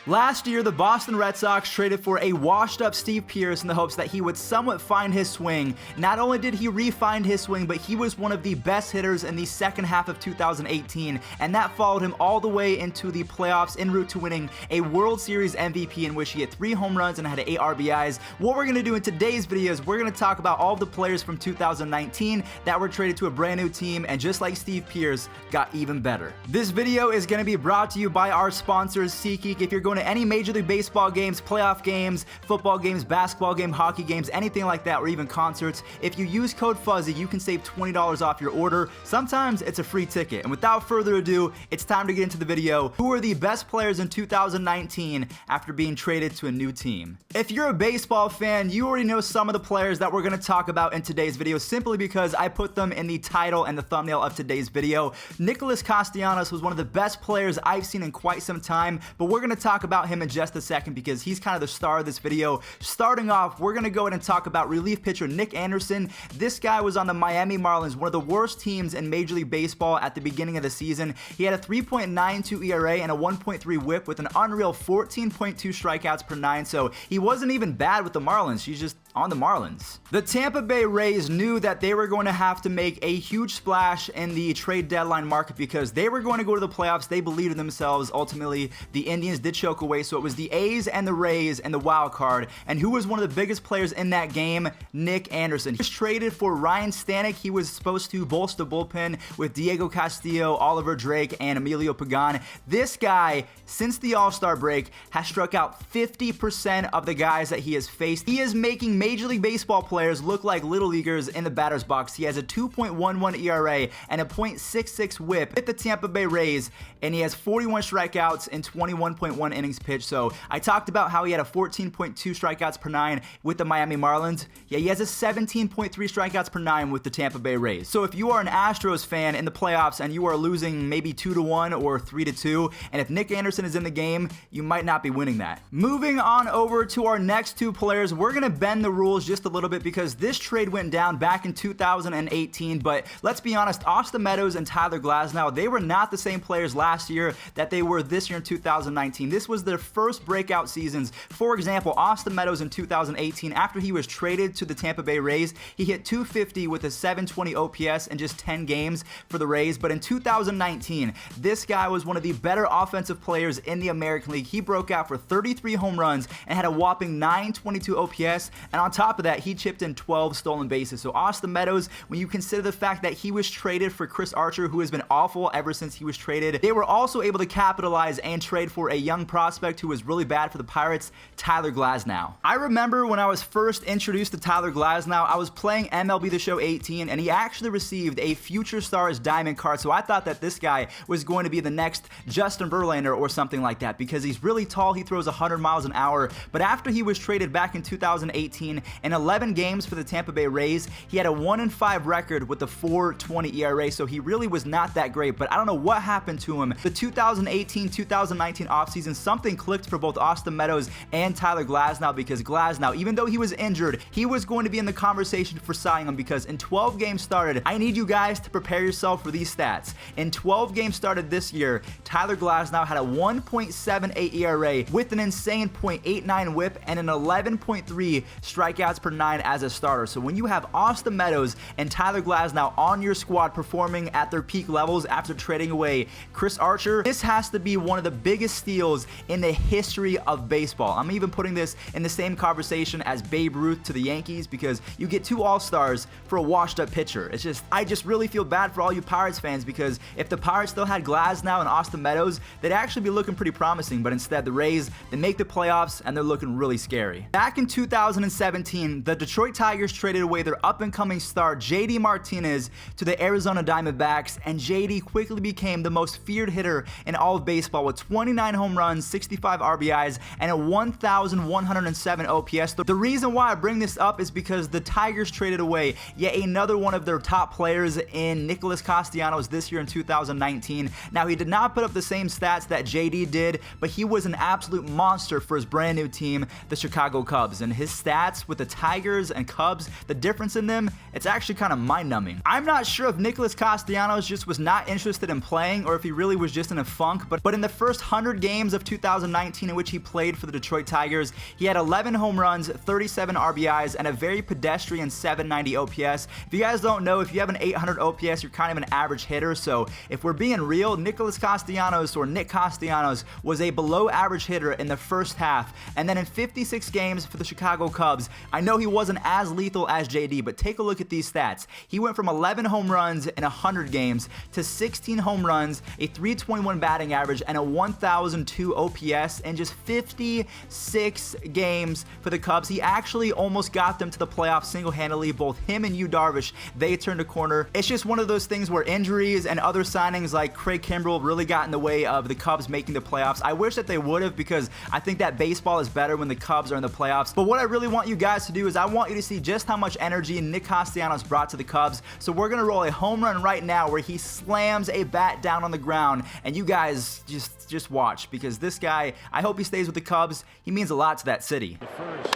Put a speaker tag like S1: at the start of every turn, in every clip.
S1: Last year, the Boston Red Sox traded for a washed-up Steve Pearce in the hopes that he would somewhat find his swing. Not only did he re-find his swing, but he was one of the best hitters in the second half of 2018, and that followed him all the way into the playoffs en route to winning a World Series MVP in which he hit 3 home runs and had 8 RBIs. What we're going to do in today's video is we're going to talk about all of the players from 2019 that were traded to a brand new team and just like Steve Pearce, got even better. This video is going to be brought to you by our sponsors, SeatGeek. If you're going to any Major League Baseball games, playoff games, football games, basketball game, hockey games, anything like that, or even concerts, if you use code Fuzzy, you can save $20 off your order. Sometimes it's a free ticket. And without further ado, it's time to get into the video. Who are the best players in 2019 after being traded to a new team? If you're a baseball fan, you already know some of the players that we're going to talk about in today's video simply because I put them in the title and the thumbnail of today's video. Nicolas Castellanos was one of the best players I've seen in quite some time, but we're going to talk about him in just a second because he's kind of the star of this video. Starting off, we're going to go ahead and talk about relief pitcher Nick Anderson. This guy was on the Miami Marlins, one of the worst teams in Major League Baseball at the beginning of the season. He had a 3.92 ERA and a 1.3 whip with an unreal 14.2 strikeouts per 9, so he wasn't even bad with the Marlins. He's just on the Marlins. The Tampa Bay Rays knew that they were going to have to make a huge splash in the trade deadline market because they were going to go to the playoffs. They believed in themselves. Ultimately, the Indians did choke away, so it was the A's and the Rays and the wild card. And who was one of the biggest players in that game? Nick Anderson. He was traded for Ryan Stanek. He was supposed to bolster the bullpen with Diego Castillo, Oliver Drake, and Emilio Pagan. This guy, since the All-Star break, has struck out 50% of the guys that he has faced. He is making Major League Baseball players look like little leaguers in the batter's box. He has a 2.11 ERA and a .66 whip with the Tampa Bay Rays, and he has 41 strikeouts and 21.1 innings pitched. So I talked about how he had a 14.2 strikeouts per 9 with the Miami Marlins. Yeah, he has a 17.3 strikeouts per 9 with the Tampa Bay Rays. So if you are an Astros fan in the playoffs and you are losing maybe 2-1 or 3-2, and if Nick Anderson is in the game, you might not be winning that. Moving on over to our next two players, we're going to bend the rules just a little bit because this trade went down back in 2018, but let's be honest, Aastha Meadows and Tyler Glasnow, they were not the same players last year that they were this year in 2019. This was their first breakout seasons. For example, Aastha Meadows in 2018, after he was traded to the Tampa Bay Rays, he hit 250 with a 720 OPS in just 10 games for the Rays, but in 2019, this guy was one of the better offensive players in the American League. He broke out for 33 home runs and had a whopping 922 OPS, and on top of that, he chipped in 12 stolen bases. So Aastha Meadows, when you consider the fact that he was traded for Chris Archer, who has been awful ever since he was traded, they were also able to capitalize and trade for a young prospect who was really bad for the Pirates, Tyler Glasnow. I remember when I was first introduced to Tyler Glasnow, I was playing MLB The Show 18, and he actually received a Future Stars Diamond card, so I thought that this guy was going to be the next Justin Verlander or something like that because he's really tall, he throws 100 miles an hour, but after he was traded back in 2018, in 11 games for the Tampa Bay Rays, he had a 1-5 record with a 4.20 ERA, so he really was not that great, but I don't know what happened to him. The 2018-2019 offseason, something clicked for both Aastha Meadows and Tyler Glasnow because Glasnow, even though he was injured, he was going to be in the conversation for signing him because in 12 games started, I need you guys to prepare yourself for these stats. In 12 games started this year, Tyler Glasnow had a 1.78 ERA with an insane .89 whip and an 11.3 strikeouts per 9 as a starter. So when you have Aastha Meadows and Tyler Glasnow on your squad performing at their peak levels after trading away Chris Archer, this has to be one of the biggest steals in the history of baseball. I'm even putting this in the same conversation as Babe Ruth to the Yankees because you get 2 All-Stars for a washed-up pitcher. I just really feel bad for all you Pirates fans because if the Pirates still had Glasnow and Aastha Meadows, they'd actually be looking pretty promising, but instead the Rays, they make the playoffs and they're looking really scary. Back in 2017, the Detroit Tigers traded away their up-and-coming star JD Martinez to the Arizona Diamondbacks, and JD quickly became the most feared hitter in all of baseball with 29 home runs, 65 RBIs, and a 1,107 OPS. The reason why I bring this up is because the Tigers traded away yet another one of their top players in Nicolas Castellanos this year in 2019. Now, he did not put up the same stats that JD did, but he was an absolute monster for his brand new team, the Chicago Cubs, and his stats stats with the Tigers and Cubs, the difference in them, it's actually kind of mind-numbing. I'm not sure if Nicolas Castellanos just was not interested in playing or if he really was just in a funk, but in the first 100 games of 2019 in which he played for the Detroit Tigers, he had 11 home runs, 37 RBIs, and a very pedestrian 790 OPS. If you guys don't know, if you have an 800 OPS, you're kind of an average hitter, so if we're being real, Nicolas Castellanos, or Nick Castellanos, was a below average hitter in the first half, and then in 56 games for the Chicago Cubs, I know he wasn't as lethal as JD, but take a look at these stats. He went from 11 home runs in 100 games to 16 home runs, a 321 batting average, and a 1002 OPS in just 56 games for the Cubs. He actually almost got them to the playoffs single-handedly. Both him and Yu Darvish, they turned a corner. It's just one of those things where injuries and other signings like Craig Kimbrell really got in the way of the Cubs making the playoffs. I wish that they would have, because I think that baseball is better when the Cubs are in the playoffs. But what I really want you guys to do is I want you to see just how much energy Nick Castellanos brought to the Cubs. So we're going to roll a home run right now where he slams a bat down on the ground, and you guys just watch, because this guy, I hope he stays with the Cubs. He means a lot to that city.
S2: First.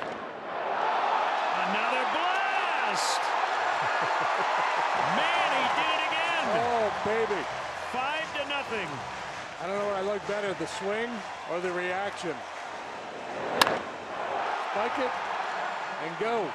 S2: Another blast! Man, he did it again!
S3: Oh, baby.
S2: 5-0.
S3: I don't know what I like better, the swing or the reaction. Spike it and go.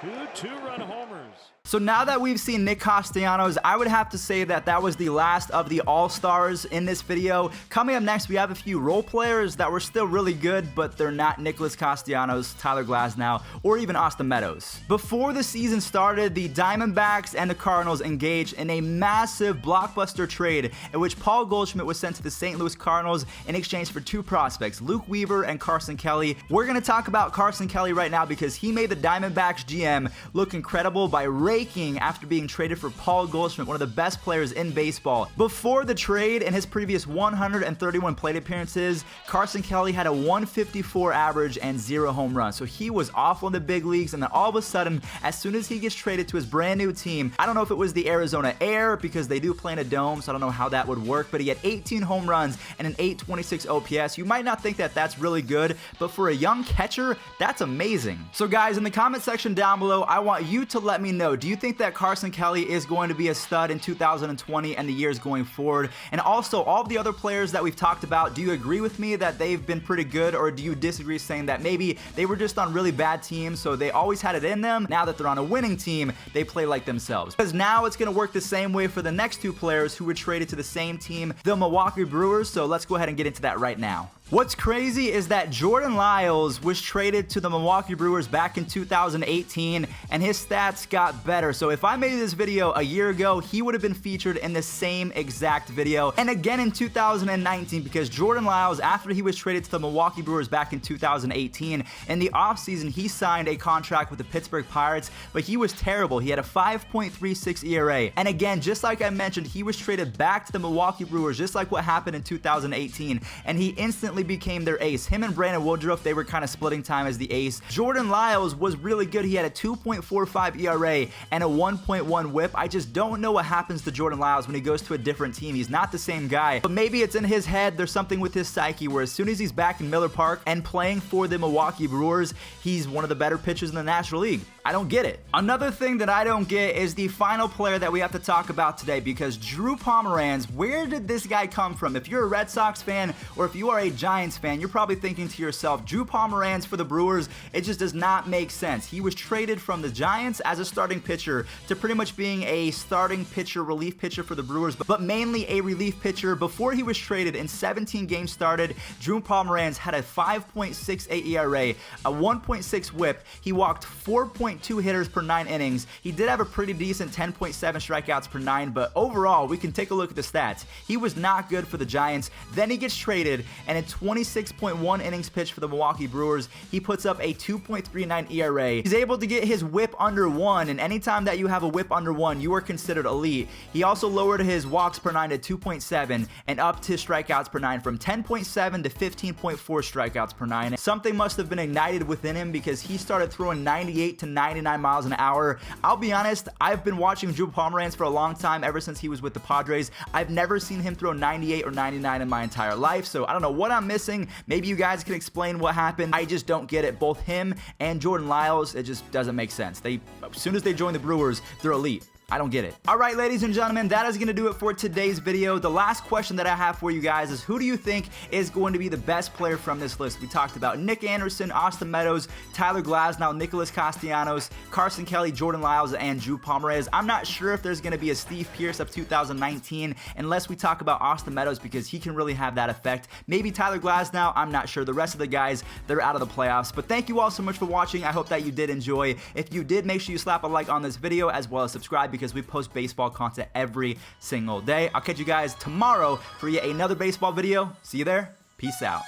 S2: 2 two-run homers.
S1: So now that we've seen Nick Castellanos, I would have to say that that was the last of the All-Stars in this video. Coming up next, we have a few role players that were still really good, but they're not Nicolas Castellanos, Tyler Glasnow, or even Aastha Meadows. Before the season started, the Diamondbacks and the Cardinals engaged in a massive blockbuster trade in which Paul Goldschmidt was sent to the St. Louis Cardinals in exchange for 2 prospects, Luke Weaver and Carson Kelly. We're going to talk about Carson Kelly right now because he made the Diamondbacks GM look incredible by raking after being traded for Paul Goldschmidt, one of the best players in baseball. Before the trade, in his previous 131 plate appearances, Carson Kelly had a 154 average and 0 home runs. So he was awful in the big leagues, and then all of a sudden, as soon as he gets traded to his brand new team, I don't know if it was the Arizona Air, because they do play in a dome, so I don't know how that would work, but he had 18 home runs and an 826 OPS. You might not think that that's really good, but for a young catcher, that's amazing. So guys, in the comment section down below, I want you to let me know, do you think that Carson Kelly is going to be a stud in 2020 and the years going forward? And also, all of the other players that we've talked about, do you agree with me that they've been pretty good, or do you disagree, saying that maybe they were just on really bad teams, so they always had it in them? Now that they're on a winning team, they play like themselves. Because now it's going to work the same way for the next 2 players who were traded to the same team, the Milwaukee Brewers, so let's go ahead and get into that right now. What's crazy is that Jordan Lyles was traded to the Milwaukee Brewers back in 2018, and his stats got better. So if I made this video a year ago, he would have been featured in the same exact video. And again in 2019, because Jordan Lyles, after he was traded to the Milwaukee Brewers back in 2018, in the offseason, he signed a contract with the Pittsburgh Pirates, but he was terrible. He had a 5.36 ERA. And again, just like I mentioned, he was traded back to the Milwaukee Brewers, just like what happened in 2018, and he instantly became their ace. Him and Brandon Woodruff, they were kind of splitting time as the ace. Jordan Lyles was really good. He had a 2.45 ERA and a 1.1 whip. I just don't know what happens to Jordan Lyles when he goes to a different team. He's not the same guy, but maybe it's in his head. There's something with his psyche where as soon as he's back in Miller Park and playing for the Milwaukee Brewers, he's one of the better pitchers in the National League. I don't get it. Another thing that I don't get is the final player that we have to talk about today, because Drew Pomeranz, where did this guy come from? If you're a Red Sox fan or if you are a Giants fan, you're probably thinking to yourself, Drew Pomeranz for the Brewers, it just does not make sense. He was traded from the Giants as a starting pitcher to pretty much being a starting pitcher, relief pitcher for the Brewers, but mainly a relief pitcher. Before he was traded, in 17 games started, Drew Pomeranz had a 5.68 ERA, a 1.6 whip. He walked 4.2 hitters per 9 innings. He did have a pretty decent 10.7 strikeouts per 9, but overall, we can take a look at the stats. He was not good for the Giants. Then he gets traded, and in 26.1 innings pitched for the Milwaukee Brewers, he puts up a 2.39 ERA. He's able to get his whip under 1, and anytime that you have a whip under 1, you are considered elite. He also lowered his walks per 9 to 2.7 and upped his strikeouts per 9 from 10.7 to 15.4 strikeouts per 9. Something must have been ignited within him, because he started throwing 98 to 99 miles an hour. I'll be honest, I've been watching Drew Pomeranz for a long time, ever since he was with the Padres. I've never seen him throw 98 or 99 in my entire life, so I don't know what I'm I'm missing. Maybe you guys can explain what happened. I just don't get it. Both him and Jordan Lyles, it just doesn't make sense. As soon as they join the Brewers, they're elite. I don't get it. All right, ladies and gentlemen, that is going to do it for today's video. The last question that I have for you guys is, who do you think is going to be the best player from this list? We talked about Nick Anderson, Aastha Meadows, Tyler Glasnow, Nicolas Castellanos, Carson Kelly, Jordan Lyles, and Drew Pomeranz. I'm not sure if there's going to be a Steve Pearce of 2019 unless we talk about Aastha Meadows, because he can really have that effect. Maybe Tyler Glasnow, I'm not sure. The rest of the guys, they're out of the playoffs. But thank you all so much for watching. I hope that you did enjoy. If you did, make sure you slap a like on this video as well as subscribe, because we post baseball content every single day. I'll catch you guys tomorrow for yet another baseball video. See you there. Peace out.